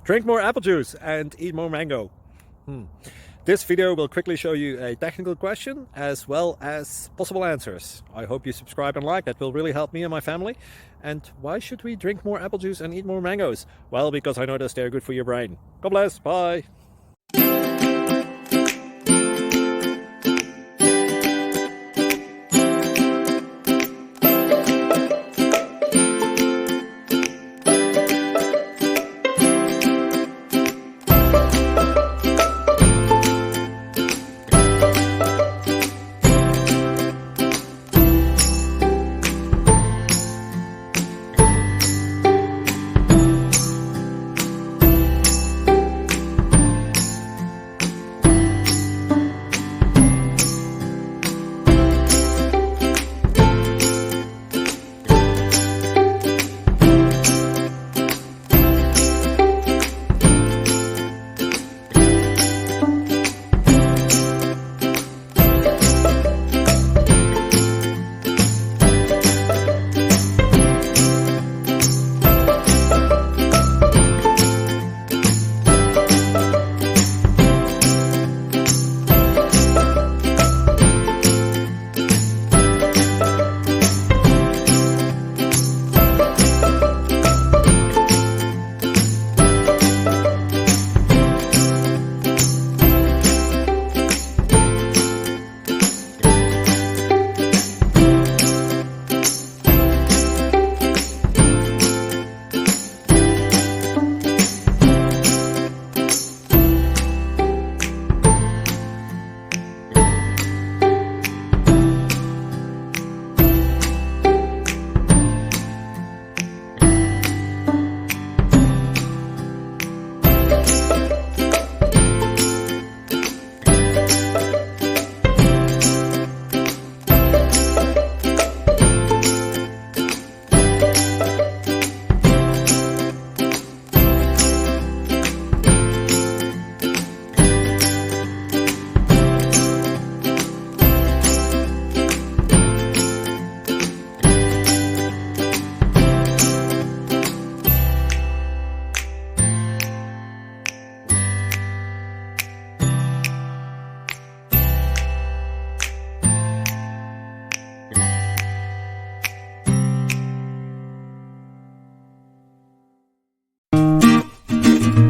Drink more apple juice and eat more mango. This video will quickly show you a technical question as well as possible answers. I hope you subscribe and like, that will really help me and my family. And why should we drink more apple juice and eat more mangoes? Well, because I noticed they're good for your brain. God bless, bye.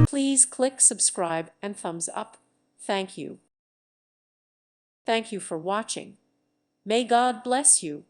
Please click subscribe and thumbs up. Thank you. Thank you for watching. May God bless you.